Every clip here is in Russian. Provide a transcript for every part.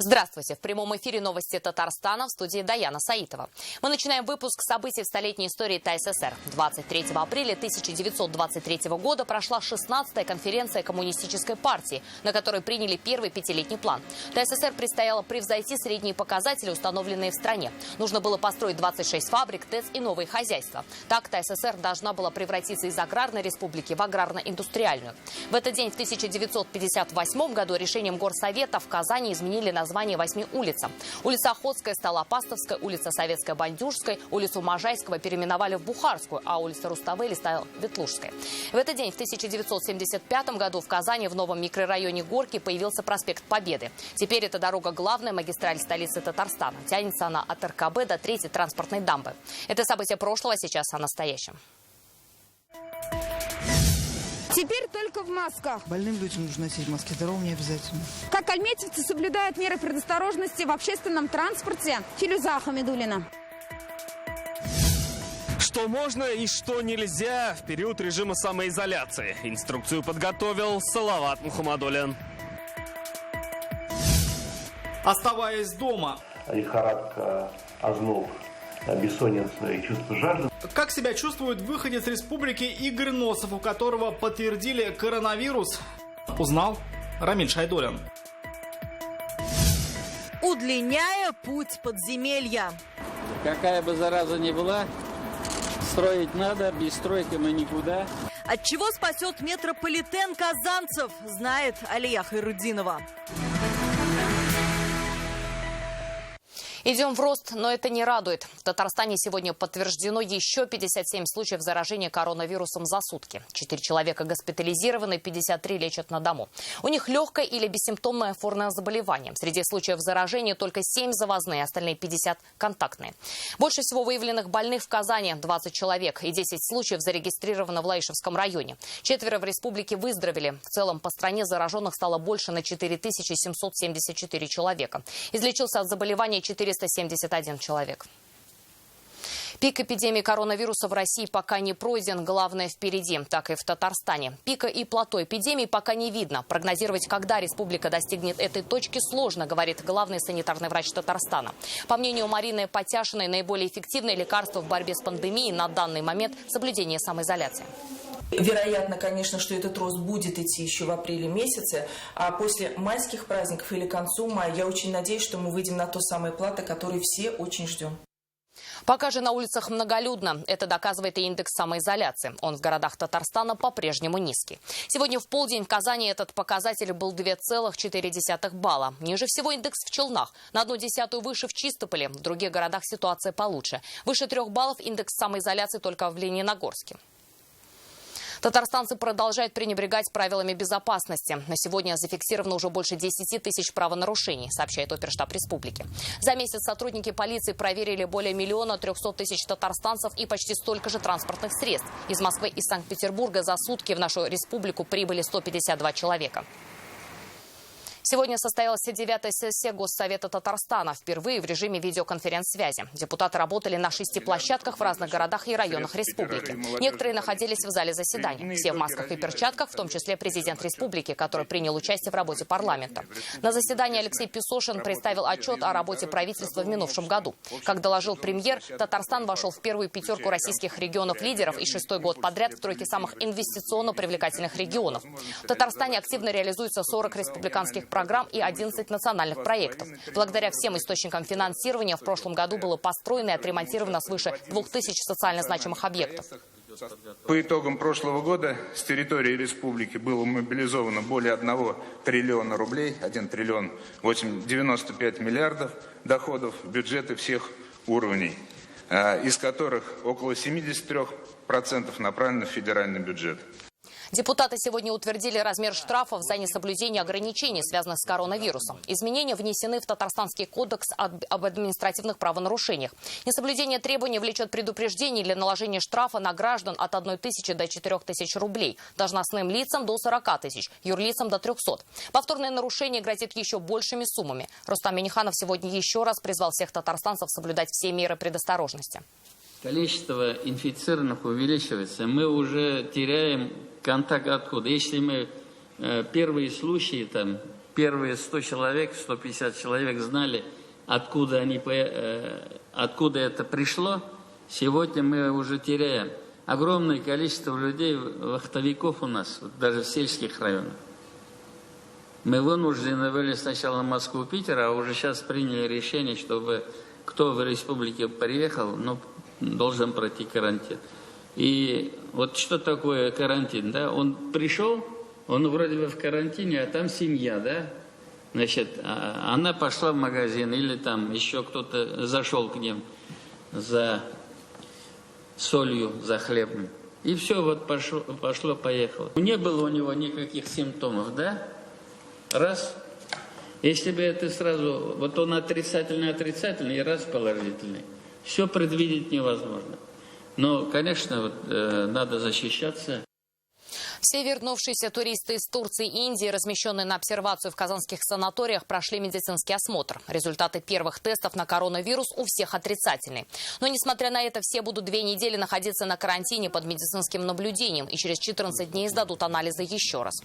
Здравствуйте! В прямом эфире новости Татарстана, в студии Даяна Саитова. Мы начинаем выпуск событий в столетней истории ТССР. 23 апреля 1923 года прошла 16-я конференция Коммунистической партии, на которой приняли первый пятилетний план. ТССР предстояло превзойти средние показатели, установленные в стране. Нужно было построить 26 фабрик, ТЭЦ и новые хозяйства. Так ТССР должна была превратиться из аграрной республики в аграрно-индустриальную. В этот день, в 1958 году, решением Горсовета в Казани изменили название 8 улицам. Улица Охотская стала Апастовской, улица Советская – Бандюжской, улицу Можайского переименовали в Бухарскую, а улица Руставели стала Ветлужской. В этот день, в 1975 году, в Казани в новом микрорайоне Горки появился проспект Победы. Теперь эта дорога – главная магистраль столицы Татарстана. Тянется она от РКБ до 3-й транспортной дамбы. Это события прошлого, сейчас о настоящем. Теперь только в масках. Больным людям нужно носить маски, здоровым не обязательно. Как альметьевцы соблюдают меры предосторожности в общественном транспорте? Филюза Хамидуллина. Что можно и что нельзя в период режима самоизоляции. Инструкцию подготовил Салават Мухаммадуллин. Оставаясь дома. Лихорадка, озноб, бессонница и чувство жажды. Как себя чувствует выходец республики Игорь Носов, у которого подтвердили коронавирус? Узнал Рамиль Шайдуллин. Удлиняя путь подземелья. Какая бы зараза ни была, строить надо, без стройки мы никуда. От чего спасет метрополитен казанцев, знает Алия Хайруддинова. Идем в рост, но это не радует. В Татарстане сегодня подтверждено еще 57 случаев заражения коронавирусом за сутки. 4 человека госпитализированы, 53 лечат на дому. У них легкое или бессимптомное форма заболевания. Среди случаев заражения только 7 завозные, остальные 50 контактные. Больше всего выявленных больных в Казани – 20 человек, и 10 случаев зарегистрировано в Лаишевском районе. 4 в республике выздоровели. В целом по стране зараженных стало больше на 4774 человека. Излечился от заболевания 471 человек. Пик эпидемии коронавируса в России пока не пройден, главное впереди, так и в Татарстане. Пика и плато эпидемии пока не видно. Прогнозировать, когда республика достигнет этой точки, сложно, говорит главный санитарный врач Татарстана. По мнению Марины Потяшиной, наиболее эффективное лекарство в борьбе с пандемией на данный момент – соблюдение самоизоляции. Вероятно, конечно, что этот рост будет идти еще в апреле месяце, а после майских праздников или к концу мая я очень надеюсь, что мы выйдем на то самое плато, которое все очень ждем. Пока же на улицах многолюдно. Это доказывает и индекс самоизоляции. Он в городах Татарстана по-прежнему низкий. Сегодня в полдень в Казани этот показатель был 2,4 балла. Ниже всего индекс в Челнах. На 0,1 выше в Чистополе. В других городах ситуация получше. Выше 3 баллов индекс самоизоляции только в Лениногорске. Татарстанцы продолжают пренебрегать правилами безопасности. На сегодня зафиксировано уже больше 10 тысяч правонарушений, сообщает Оперштаб Республики. За месяц сотрудники полиции проверили более 1 300 000 татарстанцев и почти столько же транспортных средств. Из Москвы и Санкт-Петербурга за сутки в нашу республику прибыли 152 человека. Сегодня состоялась 9-я сессия Госсовета Татарстана. Впервые в режиме видеоконференц-связи. Депутаты работали на 6 площадках в разных городах и районах республики. Некоторые находились в зале заседаний. Все в масках и перчатках, в том числе президент республики, который принял участие в работе парламента. На заседании Алексей Песошин представил отчет о работе правительства в минувшем году. Как доложил премьер, Татарстан вошел в первую пятерку российских регионов-лидеров и 6-й год подряд в тройке самых инвестиционно привлекательных регионов. В Татарстане активно реализуется 40 республиканских программ и 11 национальных проектов. Благодаря всем источникам финансирования в прошлом году было построено и отремонтировано свыше 2000 социально значимых объектов. По итогам прошлого года с территории республики было мобилизовано более 1 триллиона рублей, 1 триллион 95 миллиардов доходов бюджета всех уровней, из которых около 73% направлено в федеральный бюджет. Депутаты сегодня утвердили размер штрафов за несоблюдение ограничений, связанных с коронавирусом. Изменения внесены в Татарстанский кодекс об административных правонарушениях. Несоблюдение требований влечет предупреждение или наложение штрафа на граждан от 1 тысячи до 4 тысяч рублей, должностным лицам до 40 тысяч, юрлицам до 300. Повторное нарушение грозит еще большими суммами. Рустам Минниханов сегодня еще раз призвал всех татарстанцев соблюдать все меры предосторожности. Количество инфицированных увеличивается. Мы уже теряем контакт отхода. Если мы первые случаи первые 100 человек, 150 человек знали, откуда это пришло. Сегодня мы уже теряем огромное количество людей, вахтовиков у нас, даже в сельских районах. Мы вынуждены были сначала в Москву, Питер, а уже сейчас приняли решение, чтобы кто в республике приехал, должен пройти карантин. И вот что такое карантин, да? Он пришел, он вроде бы в карантине, а там семья, да? Значит, она пошла в магазин, или там еще кто-то зашел к ним за солью, за хлебом. И все, вот пошло-поехало. Не было у него никаких симптомов, да? Раз. Если бы это сразу, вот он отрицательный, и раз положительный. Все предвидеть невозможно. Но, конечно, надо защищаться. Все вернувшиеся туристы из Турции и Индии, размещенные на обсервацию в казанских санаториях, прошли медицинский осмотр. Результаты первых тестов на коронавирус у всех отрицательные. Но, несмотря на это, все будут 2 недели находиться на карантине под медицинским наблюдением и через 14 дней сдадут анализы еще раз.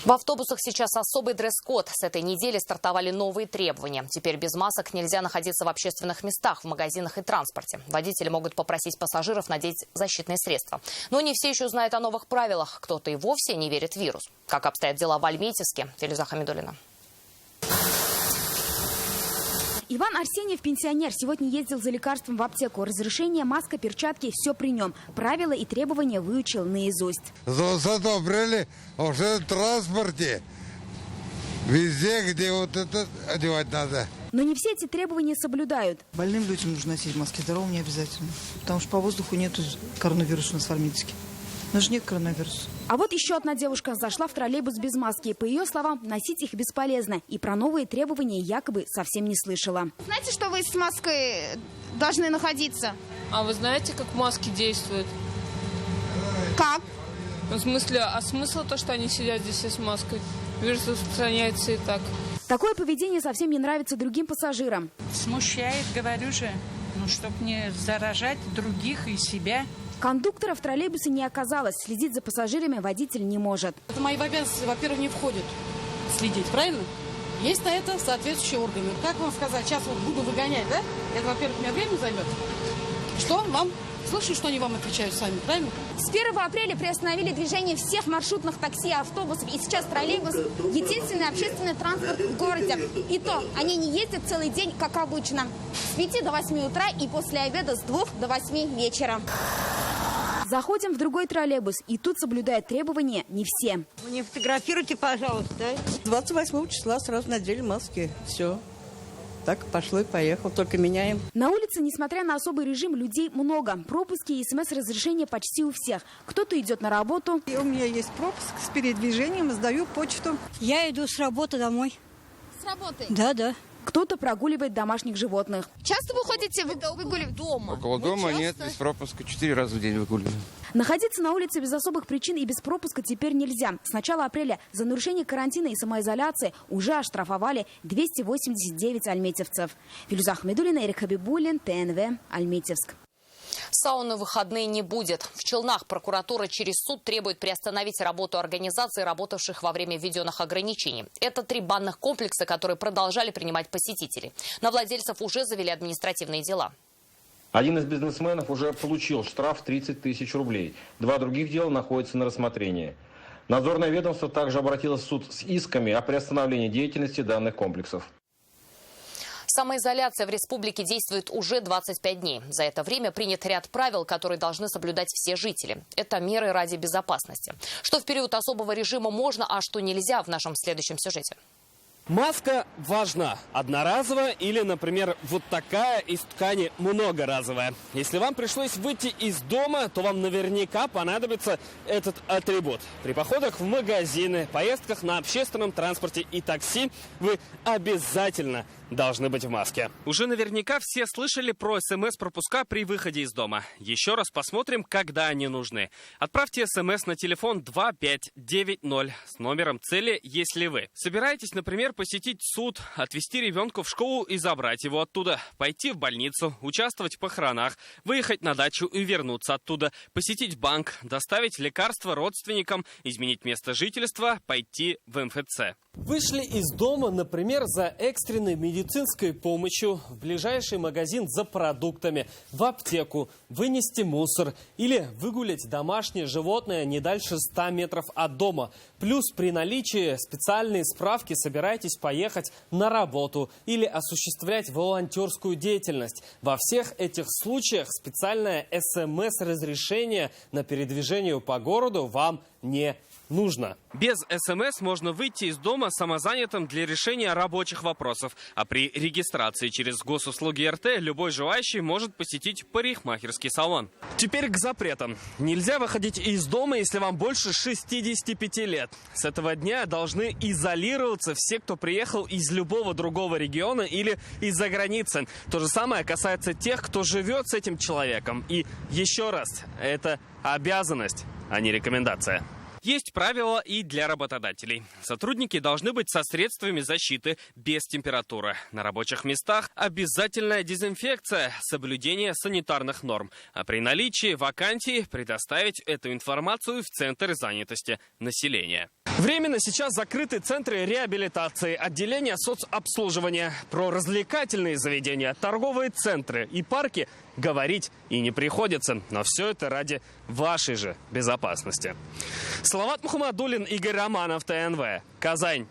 В автобусах сейчас особый дресс-код. С этой недели стартовали новые требования. Теперь без масок нельзя находиться в общественных местах, в магазинах и транспорте. Водители могут попросить пассажиров надеть защитные средства. Но не все еще знают о новых правилах. Кто-то и вовсе не верит в вирус. Как обстоят дела в Альметьевске? Филюза Хамидуллина. Иван Арсеньев, пенсионер, сегодня ездил за лекарством в аптеку. Разрешение, маска, перчатки – все при нем. Правила и требования выучил наизусть. Зато брали уже в транспорте. Везде, где вот это одевать надо. Но не все эти требования соблюдают. Больным людям нужно носить маски, здоровым не обязательно. Потому что по воздуху нет коронавируса у нас в Альметьевске. У нас же нет коронавируса. А вот еще одна девушка зашла в троллейбус без маски. По ее словам, носить их бесполезно. И про новые требования якобы совсем не слышала. Знаете, что вы с маской должны находиться? А вы знаете, как маски действуют? Как? В смысле, а смысл то, что они сидят здесь с маской? Вирус распространяется и так. Такое поведение совсем не нравится другим пассажирам. Смущает, говорю же, чтобы не заражать других и себя. Кондуктора в троллейбусе не оказалось. Следить за пассажирами водитель не может. Это мои обязанности, во-первых, не входит следить, правильно? Есть на это соответствующие органы. Как вам сказать, сейчас вот буду выгонять, да? Это, во-первых, у меня время займет. Что вам? Слышу, что они вам отвечают сами, правильно? С 1 апреля приостановили движение всех маршрутных такси и автобусов. И сейчас троллейбус – единственный общественный транспорт в городе. И то они не ездят целый день, как обычно. С 5 до 8 утра и после обеда с 2 до 8 вечера. Заходим в другой троллейбус, и тут соблюдают требования не все. Вы не фотографируйте, пожалуйста. 28 числа сразу надели маски. Все. Так, пошло и поехал, только меняем. На улице, несмотря на особый режим, людей много. Пропуски и СМС-разрешения почти у всех. Кто-то идет на работу. И у меня есть пропуск с передвижением, сдаю почту. Я иду с работы домой. С работы? Да. Кто-то прогуливает домашних животных. Часто вы ходите выгуливать дома? Около дома нет, без пропуска 4 раза в день выгуливаю. Находиться на улице без особых причин и без пропуска теперь нельзя. С начала апреля за нарушение карантина и самоизоляции уже оштрафовали 289 альметьевцев. Филюза Хамидуллина, Эрик Хабибуллин, ТНВ, Альметьевск. Сауны в выходные не будет. В Челнах прокуратура через суд требует приостановить работу организаций, работавших во время введенных ограничений. Это 3 банных комплекса, которые продолжали принимать посетителей. На владельцев уже завели административные дела. Один из бизнесменов уже получил штраф 30 тысяч рублей. 2 других дела находятся на рассмотрении. Надзорное ведомство также обратилось в суд с исками о приостановлении деятельности данных комплексов. Самоизоляция в республике действует уже 25 дней. За это время принят ряд правил, которые должны соблюдать все жители. Это меры ради безопасности. Что в период особого режима можно, а что нельзя, в нашем следующем сюжете. Маска важна. Одноразовая или, например, вот такая из ткани многоразовая. Если вам пришлось выйти из дома, то вам наверняка понадобится этот атрибут. При походах в магазины, поездках на общественном транспорте и такси вы обязательно должны быть в маске. Уже наверняка все слышали про СМС-пропуска при выходе из дома. Еще раз посмотрим, когда они нужны. Отправьте СМС на телефон 2590 с номером цели, если вы собираетесь, например, посетить суд, отвезти ребенка в школу и забрать его оттуда, пойти в больницу, участвовать в похоронах, выехать на дачу и вернуться оттуда, посетить банк, доставить лекарства родственникам, изменить место жительства, пойти в МФЦ. Вышли из дома, например, за экстренной медицинской помощью, в ближайший магазин за продуктами, в аптеку, вынести мусор или выгулять домашнее животное не дальше 100 метров от дома. Плюс при наличии специальной справки собираетесь поехать на работу или осуществлять волонтерскую деятельность. Во всех этих случаях специальное СМС-разрешение на передвижение по городу вам не нужно. Без СМС можно выйти из дома самозанятым для решения рабочих вопросов. А при регистрации через госуслуги РТ любой желающий может посетить парикмахерский салон. Теперь к запретам. Нельзя выходить из дома, если вам больше 65 лет. С этого дня должны изолироваться все, кто приехал из любого другого региона или из-за границы. То же самое касается тех, кто живет с этим человеком. И еще раз, это обязанность, а не рекомендация. Есть правила и для работодателей. Сотрудники должны быть со средствами защиты, без температуры. На рабочих местах обязательная дезинфекция, соблюдение санитарных норм. А при наличии вакансий предоставить эту информацию в Центр занятости населения. Временно сейчас закрыты центры реабилитации, отделения соцобслуживания. Про развлекательные заведения, торговые центры и парки говорить и не приходится. Но все это ради вашей же безопасности. Салават Мухаммадуллин, Игорь Романов, ТНВ, Казань.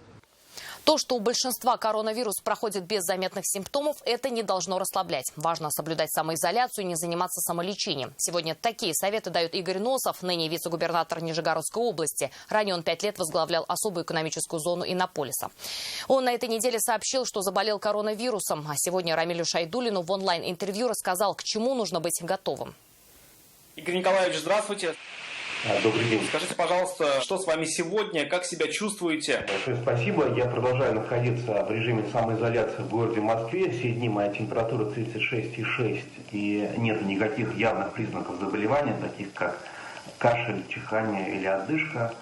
То, что у большинства коронавирус проходит без заметных симптомов, это не должно расслаблять. Важно соблюдать самоизоляцию и не заниматься самолечением. Сегодня такие советы дает Игорь Носов, ныне вице-губернатор Нижегородской области. Ранее он 5 лет возглавлял особую экономическую зону Иннополиса. Он на этой неделе сообщил, что заболел коронавирусом. А сегодня Рамилю Шайдуллину в онлайн-интервью рассказал, к чему нужно быть готовым. Игорь Николаевич, здравствуйте. Добрый день. Скажите, пожалуйста, что с вами сегодня, как себя чувствуете? Большое спасибо. Я продолжаю находиться в режиме самоизоляции в городе Москве. Все дни моя температура 36,6 и нет никаких явных признаков заболевания, таких как кашель, чихание или одышка.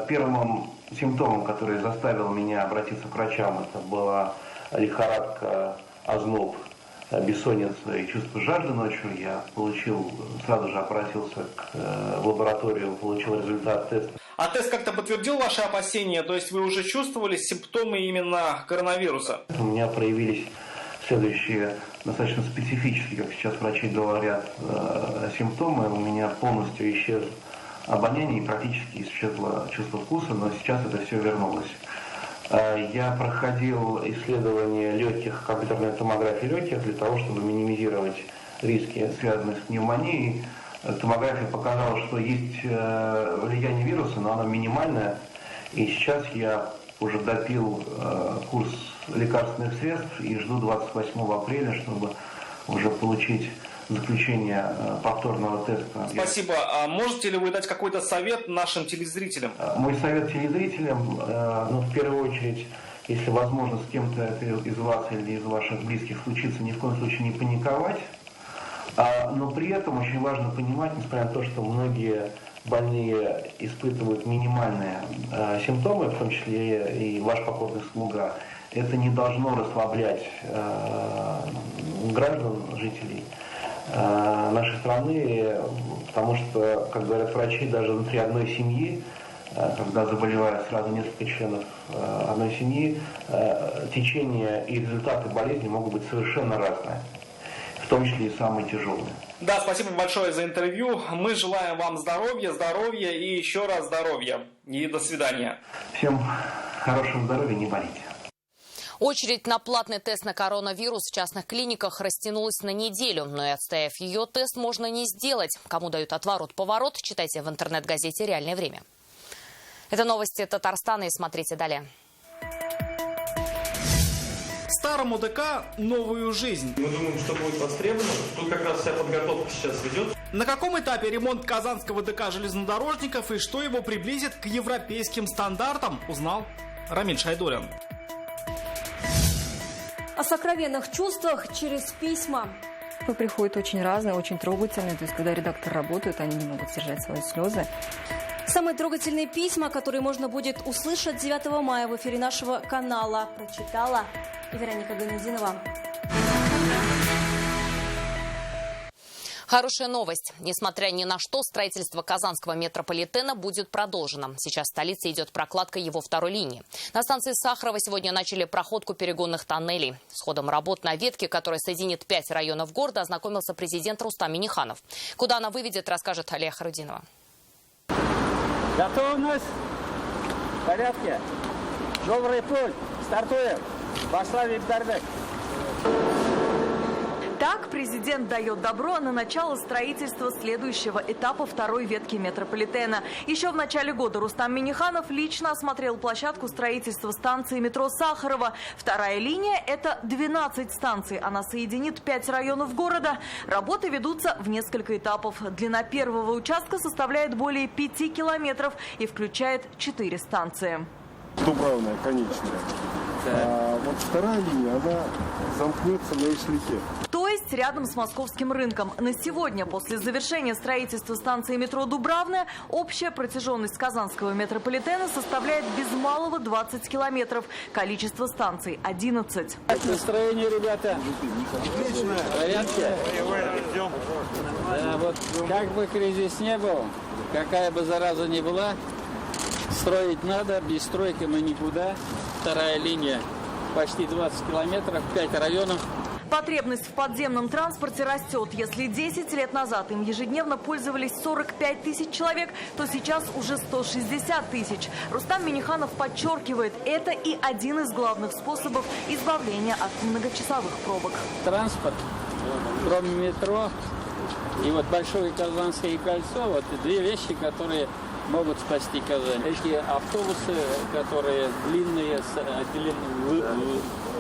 Первым симптомом, который заставил меня обратиться к врачам, это была лихорадка, озноб, бессонница и чувство жажды ночью. Я сразу же обратился в лабораторию, получил результат теста. А тест как-то подтвердил ваши опасения? То есть вы уже чувствовали симптомы именно коронавируса? У меня проявились следующие достаточно специфические, как сейчас врачи говорят, симптомы. У меня полностью исчезло обоняние и практически исчезло чувство вкуса, но сейчас это все вернулось. Я проходил исследование легких, компьютерной томографии легких для того, чтобы минимизировать риски, связанные с пневмонией. Томография показала, что есть влияние вируса, но оно минимальное. И сейчас я уже допил курс лекарственных средств и жду 28 апреля, чтобы уже получить заключение повторного теста. Спасибо. А можете ли вы дать какой-то совет нашим телезрителям? Мой совет телезрителям, в первую очередь, если возможно с кем-то из вас или из ваших близких случится, ни в коем случае не паниковать. Но при этом очень важно понимать, несмотря на то, что многие больные испытывают минимальные симптомы, в том числе и ваш покорный слуга, это не должно расслаблять граждан, жителей нашей страны, потому что, как говорят врачи, даже внутри одной семьи, когда заболевают сразу несколько членов одной семьи, течение и результаты болезни могут быть совершенно разные, в том числе и самые тяжелые. Да, спасибо большое за интервью. Мы желаем вам здоровья и еще раз здоровья. И до свидания. Всем хорошего здоровья, не болейте. Очередь на платный тест на коронавирус в частных клиниках растянулась на неделю. Но и отстояв ее, тест можно не сделать. Кому дают отворот-поворот, читайте в интернет-газете «Реальное время». Это новости Татарстана, и смотрите далее. Старому ДК новую жизнь. Мы думаем, что будет востребовано. Тут как раз вся подготовка сейчас ведет. На каком этапе ремонт казанского ДК железнодорожников и что его приблизит к европейским стандартам, узнал Рамиль Шайдуллин. О сокровенных чувствах через письма. Приходят очень разные, очень трогательные. То есть, когда редактор работает, они не могут сдержать свои слезы. Самые трогательные письма, которые можно будет услышать 9 мая в эфире нашего канала, прочитала Вероника Ганединова. Хорошая новость. Несмотря ни на что, строительство Казанского метрополитена будет продолжено. Сейчас в столице идет прокладка его второй линии. На станции Сахарова сегодня начали проходку перегонных тоннелей. С ходом работ на ветке, которая соединит 5 районов города, ознакомился президент Рустам Минниханов. Куда она выведет, расскажет Алия Харудинова. Готовность. В порядке. Добрый путь. Стартуем. Ваславик Дарбек. Так президент дает добро на начало строительства следующего этапа второй ветки метрополитена. Еще в начале года Рустам Минниханов лично осмотрел площадку строительства станции метро Сахарова. Вторая линия – это 12 станций. Она соединит 5 районов города. Работы ведутся в несколько этапов. Длина первого участка составляет более 5 километров и включает 4 станции. Дубравная, конечная. А вот вторая линия, она замкнется на Ишляке. То есть рядом с московским рынком. На сегодня, после завершения строительства станции метро Дубравная, общая протяженность Казанского метрополитена составляет без малого 20 километров. Количество станций – 11. Настроение, ребята? Отлично. В порядке? Да, вот как бы кризис не был, какая бы зараза ни была, строить надо, без стройки мы никуда. Вторая линия почти 20 километров, 5 районов. Потребность в подземном транспорте растет. Если 10 лет назад им ежедневно пользовались 45 тысяч человек, то сейчас уже 160 тысяч. Рустам Минниханов подчеркивает, это и один из главных способов избавления от многочасовых пробок. Транспорт, кроме метро и вот Большое Казанское кольцо, вот две вещи, которые могут спасти Казань. Эти автобусы, которые длинные, с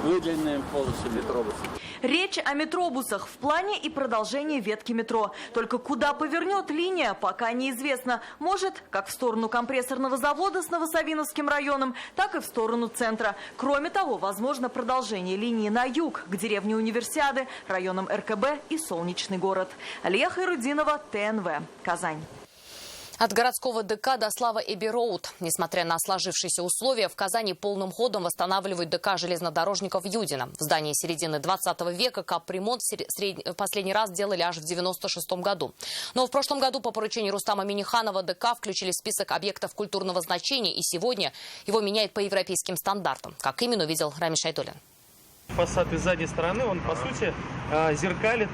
выделенными полосами метробусов. Речь о метробусах в плане и продолжении ветки метро. Только куда повернет линия, пока неизвестно. Может, как в сторону компрессорного завода с Новосавиновским районом, так и в сторону центра. Кроме того, возможно продолжение линии на юг, к деревне Универсиады, районам РКБ и Солнечный город. Алия Хайрудинова, ТНВ, Казань. От городского ДК до Слава Эбби-Роуд. Несмотря на сложившиеся условия, в Казани полным ходом восстанавливают ДК железнодорожников Юдина. В здании середины 20 века капремонт в последний раз делали аж в 1996 году. Но в прошлом году по поручению Рустама Минниханова ДК включили в список объектов культурного значения, и сегодня его меняют по европейским стандартам. Как именно, увидел Рамиль Шайдуллин. Фасад из задней стороны, он, по сути, зеркалит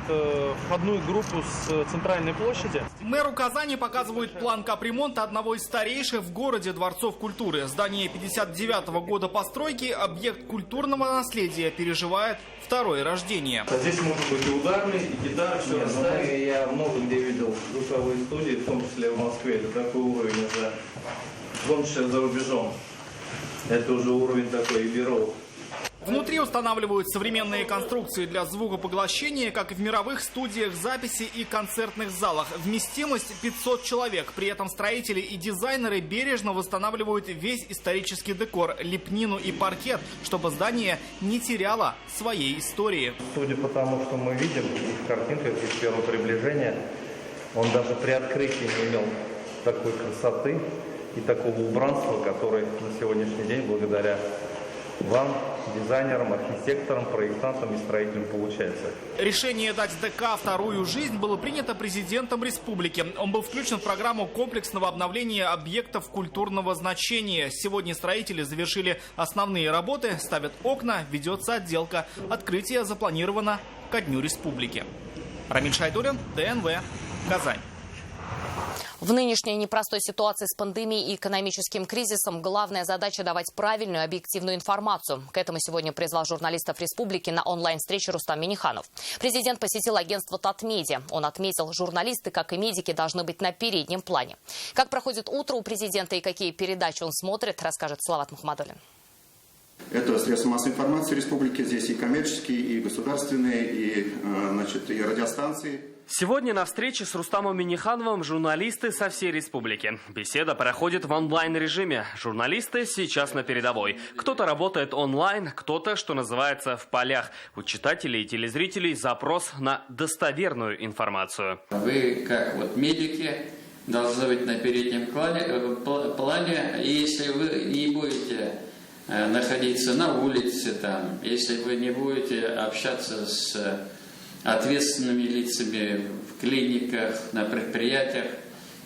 входную группу с центральной площади. Мэру Казани показывают план капремонта одного из старейших в городе дворцов культуры. Здание 59-го года постройки, объект культурного наследия, переживает второе рождение. Здесь может быть и ударный, и гитара, все расставить. Я много где видел звуковые студии, в том числе в Москве. Это такой уровень уже, в том числе за рубежом. Это уже уровень такой Эбби-Роуд. Внутри устанавливают современные конструкции для звукопоглощения, как и в мировых студиях записи и концертных залах. Вместимость 500 человек. При этом строители и дизайнеры бережно восстанавливают весь исторический декор, лепнину и паркет, чтобы здание не теряло своей истории. Судя по тому, что мы видим в картинках из первого приближения, он даже при открытии не имел такой красоты и такого убранства, который на сегодняшний день благодаря вам, дизайнерам, архитекторам, проектантам и строителям получается. Решение дать ДК вторую жизнь было принято президентом республики. Он был включен в программу комплексного обновления объектов культурного значения. Сегодня строители завершили основные работы, ставят окна, ведется отделка. Открытие запланировано ко Дню республики. Рамиль Шайдуллин, ТНВ, Казань. В нынешней непростой ситуации с пандемией и экономическим кризисом главная задача – давать правильную, объективную информацию. К этому сегодня призвал журналистов республики на онлайн-встрече Рустам Минниханов. Президент посетил агентство Татмедиа. Он отметил, журналисты, как и медики, должны быть на переднем плане. Как проходит утро у президента и какие передачи он смотрит, расскажет Салават Мухаммадуллин. Это средства массовой информации республики. Здесь и коммерческие, и государственные, и радиостанции. Сегодня на встрече с Рустамом Миннихановым журналисты со всей республики. Беседа проходит в онлайн-режиме. Журналисты сейчас на передовой. Кто-то работает онлайн, кто-то, что называется, в полях. У читателей и телезрителей запрос на достоверную информацию. Вы, как медики, должны быть на переднем плане. И если вы не будете находиться на улице, там, если вы не будете общаться с ответственными лицами в клиниках, на предприятиях,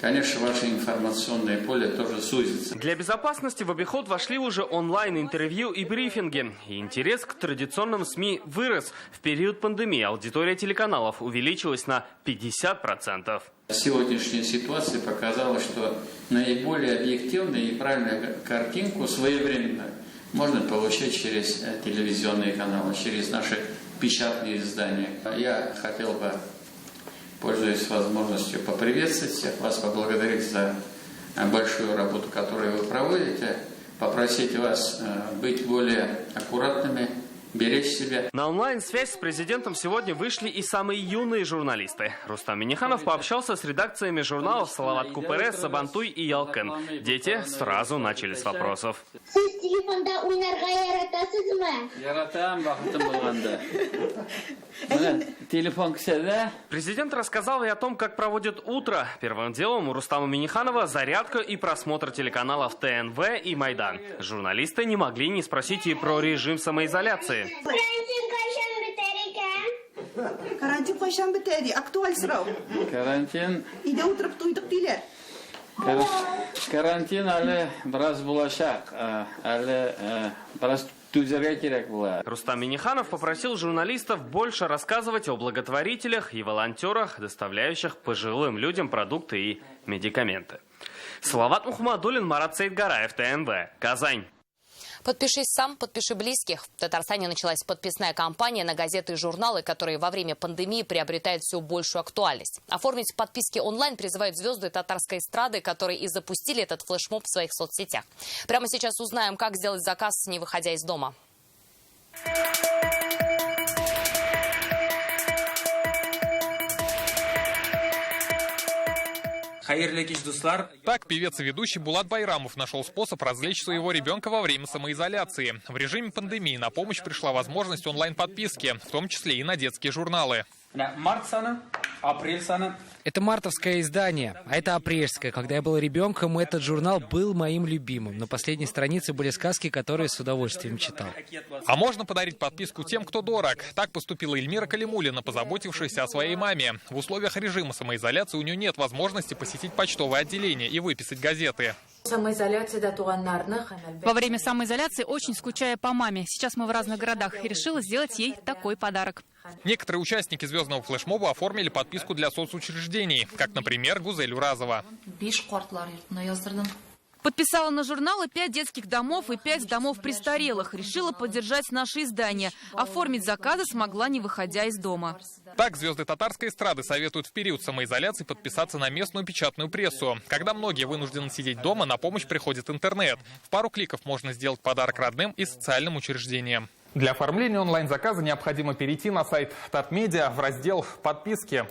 конечно, ваше информационное поле тоже сузится. Для безопасности в обиход вошли уже онлайн-интервью и брифинги. И интерес к традиционным СМИ вырос. В период пандемии аудитория телеканалов увеличилась на 50%. Сегодняшняя ситуация показала, что наиболее объективную и правильную картинку своевременно можно получить через телевизионные каналы, через наши печатные издания. Я хотел бы, пользуясь возможностью, поприветствовать всех вас, поблагодарить за большую работу, которую вы проводите, попросить вас быть более аккуратными, беречь себя. На онлайн-связь с президентом сегодня вышли и самые юные журналисты. Рустам Минниханов пообщался с редакциями журналов «Салават Купере», «Сабантуй» и «Ялкен». Дети сразу начали с вопросов. Президент рассказал и о том, как проводит утро. Первым делом у Рустама Минниханова зарядка и просмотр телеканалов ТНВ и Майдан. Журналисты не могли не спросить и про режим самоизоляции. Карантин кайчан бітеді? Актуаль сұрау. Карантин. Иде отырып туйдық дейлер. Карантин әлі біраз болашақ, әлі біраз түзерге керек бұла. Рустам Минниханов попросил журналистов больше рассказывать о благотворителях и волонтерах, доставляющих пожилым людям продукты и медикаменты. Салават Мухаммадуллин, Марат Сейдгараев, ТНВ, Казань. Подпишись сам, подпиши близких. В Татарстане началась подписная кампания на газеты и журналы, которые во время пандемии приобретают все большую актуальность. Оформить подписки онлайн призывают звезды татарской эстрады, которые и запустили этот флешмоб в своих соцсетях. Прямо сейчас узнаем, как сделать заказ, не выходя из дома. Так певец и ведущий Булат Байрамов нашел способ развлечь своего ребенка во время самоизоляции. В режиме пандемии на помощь пришла возможность онлайн-подписки, в том числе и на детские журналы. Это мартовское издание, а это апрельское. Когда я был ребенком, этот журнал был моим любимым. На последней странице были сказки, которые с удовольствием читал. А можно подарить подписку тем, кто дорог. Так поступила Эльмира Калимуллина, позаботившаяся о своей маме. В условиях режима самоизоляции у нее нет возможности посетить почтовое отделение и выписать газеты. Во время самоизоляции очень скучаю по маме. Сейчас мы в разных городах и решила сделать ей такой подарок. Некоторые участники звездного флешмоба оформили подписку для соцучреждений, как, например, Гузель Уразова. Подписала на журналы 5 детских домов и 5 домов престарелых. Решила поддержать наше издание. Оформить заказы смогла, не выходя из дома. Так звезды татарской эстрады советуют в период самоизоляции подписаться на местную печатную прессу. Когда многие вынуждены сидеть дома, на помощь приходит интернет. В пару кликов можно сделать подарок родным и социальным учреждениям. Для оформления онлайн-заказа необходимо перейти на сайт Татмедиа в раздел «Подписки».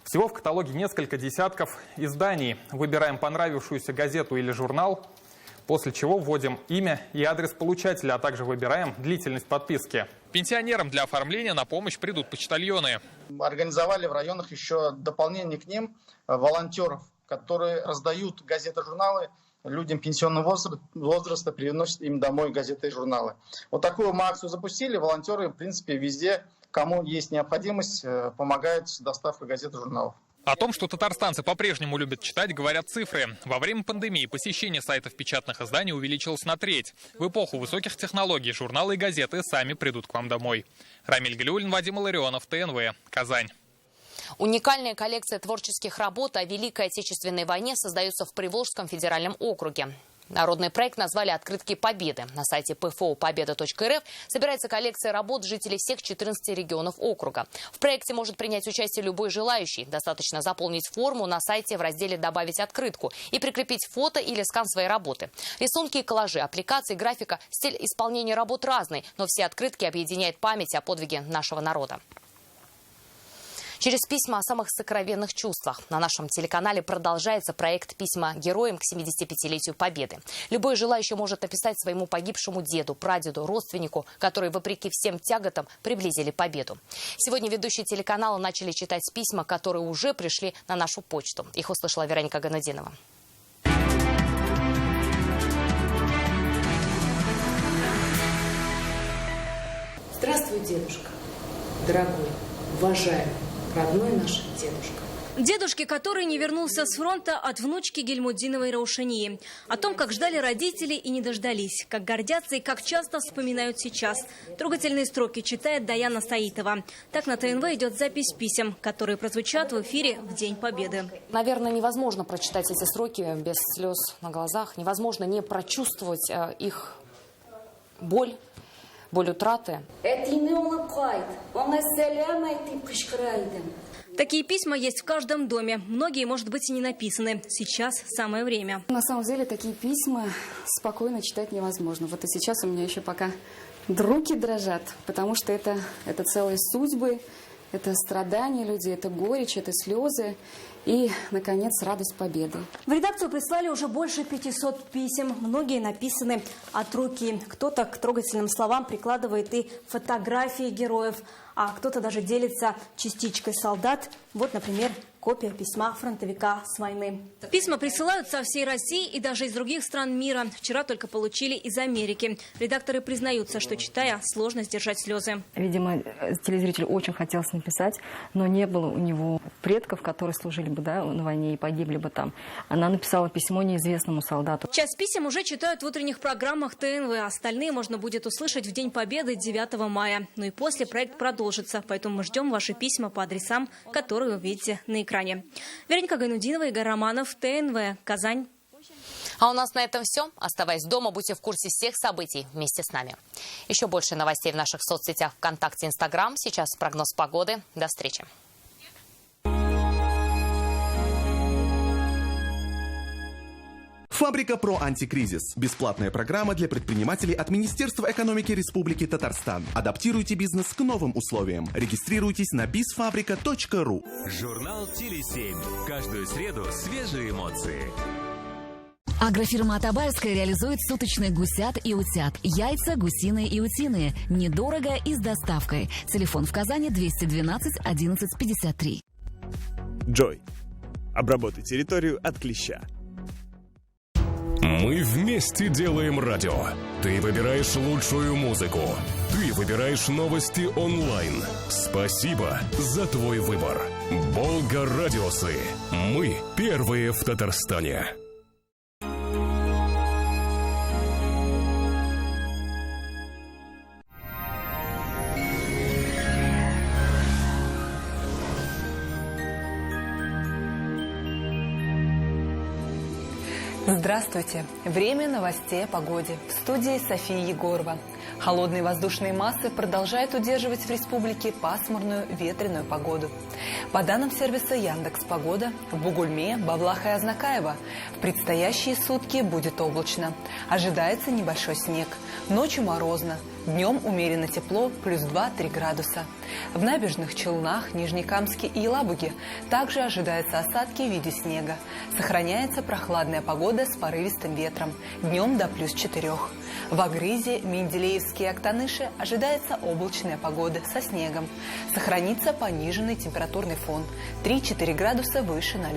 Всего в каталоге несколько десятков изданий. Выбираем понравившуюся газету или журнал, после чего вводим имя и адрес получателя, а также выбираем длительность подписки. Пенсионерам для оформления на помощь придут почтальоны. Организовали в районах еще дополнение к ним волонтеров, которые раздают газеты, журналы людям пенсионного возраста, приносят им домой газеты и журналы. Вот такую мы акцию запустили. Волонтеры, в принципе, везде, кому есть необходимость, помогают с доставкой газет и журналов. О том, что татарстанцы по-прежнему любят читать, говорят цифры. Во время пандемии посещение сайтов печатных изданий увеличилось на треть. В эпоху высоких технологий журналы и газеты сами придут к вам домой. Рамиль Галиуллин, Вадим Илларионов, ТНВ, Казань. Уникальная коллекция творческих работ о Великой Отечественной войне создается в Приволжском федеральном округе. Народный проект назвали «Открытки Победы». На сайте pfo.победа.рф собирается коллекция работ жителей всех 14 регионов округа. В проекте может принять участие любой желающий. Достаточно заполнить форму на сайте в разделе «Добавить открытку» и прикрепить фото или скан своей работы. Рисунки и коллажи, аппликации, графика, стиль исполнения работ разный, но все открытки объединяет память о подвиге нашего народа. Через письма о самых сокровенных чувствах на нашем телеканале продолжается проект «Письма героям» к 75-летию Победы. Любой желающий может написать своему погибшему деду, прадеду, родственнику, которые, вопреки всем тяготам, приблизили победу. Сегодня ведущие телеканала начали читать письма, которые уже пришли на нашу почту. Их услышала Вероника Гайнутдинова. Здравствуй, дедушка, дорогой, уважаемый, родной наш дедушка. Дедушке, который не вернулся с фронта от внучки Гильмуддиновой Раушании. О том, как ждали родители и не дождались, как гордятся и как часто вспоминают сейчас. Трогательные строки читает Даяна Саитова. Так на ТНВ идет запись писем, которые прозвучат в эфире в День Победы. Наверное, невозможно прочитать эти строки без слез на глазах. Невозможно не прочувствовать их боль утраты. Такие письма есть в каждом доме. Многие, может быть, и не написаны. Сейчас самое время. На самом деле, такие письма спокойно читать невозможно. Вот и сейчас у меня еще пока руки дрожат, потому что это целые судьбы, это страдания людей, это горечь, это слезы и, наконец, радость победы. В редакцию прислали уже больше 500 писем. Многие написаны от руки. Кто-то к трогательным словам прикладывает и фотографии героев, а кто-то даже делится частичкой солдат. Вот, например, копия письма фронтовика с войны. Письма присылают со всей России и даже из других стран мира. Вчера только получили из Америки. Редакторы признаются, что, читая, сложно сдержать слезы. Видимо, телезритель очень хотел написать, но не было у него предков, которые служили бы на войне и погибли бы там. Она написала письмо неизвестному солдату. Часть писем уже читают в утренних программах ТНВ. Остальные можно будет услышать в День Победы 9 мая. Ну и после проект продолжится. Поэтому мы ждем ваши письма по адресам, которые вы видите на экране. Вероника Гайнутдинова, Игорь Романов, ТНВ, Казань. А у нас на этом все. Оставайтесь дома, будьте в курсе всех событий вместе с нами. Еще больше новостей в наших соцсетях ВКонтакте, Инстаграм. Сейчас прогноз погоды. До встречи. Фабрика «Про Антикризис» – бесплатная программа для предпринимателей от Министерства экономики Республики Татарстан. Адаптируйте бизнес к новым условиям. Регистрируйтесь на bizfabrica.ru. Журнал «Теле7». Каждую среду свежие эмоции. Агрофирма Атабаевская реализует суточных гусят и утят. Яйца гусиные и утиные. Недорого и с доставкой. Телефон в Казани 212 11 53. Джой. Обработай территорию от клеща. Мы вместе делаем радио. Ты выбираешь лучшую музыку. Ты выбираешь новости онлайн. Спасибо за твой выбор. Болга Радиосы. Мы первые в Татарстане. Здравствуйте! Время новостей о погоде. В студии София Егорова. Холодные воздушные массы продолжают удерживать в республике пасмурную ветреную погоду. По данным сервиса Яндекс.Погода, в Бугульме, Бавлаха и Азнакаево в предстоящие сутки будет облачно. Ожидается небольшой снег. Ночью морозно. Днем умеренно тепло, плюс 2-3 градуса. В Набережных Челнах, Нижнекамске и Елабуге также ожидаются осадки в виде снега. Сохраняется прохладная погода с порывистым ветром. Днем до плюс 4. В Агрызе, Менделеевске и Актаныше ожидается облачная погода со снегом. Сохранится пониженный температурный фон 3-4 градуса выше 0.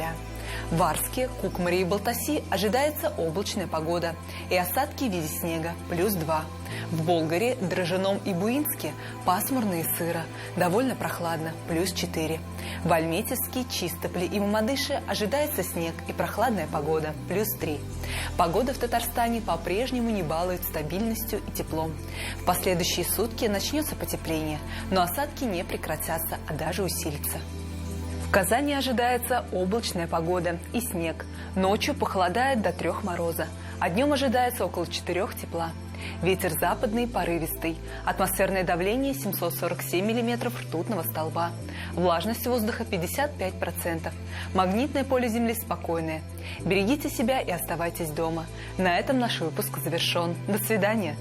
В Арске, Кукмаре и Балтаси ожидается облачная погода и осадки в виде снега плюс 2. В Болгаре, Дрожжином и Буинске пасмурно и сыро, довольно прохладно плюс 4. В Альметьевске, Чистополе и Мамадыше ожидается снег и прохладная погода плюс 3. Погода в Татарстане по-прежнему не балует стабильностью и теплом. В последующие сутки начнется потепление, но осадки не прекратятся, а даже усилятся. В Казани ожидается облачная погода и снег. Ночью похолодает до 3 мороза, а днем ожидается около 4 тепла. Ветер западный, порывистый. Атмосферное давление 747 миллиметров ртутного столба. Влажность воздуха 55%. Магнитное поле Земли спокойное. Берегите себя и оставайтесь дома. На этом наш выпуск завершен. До свидания.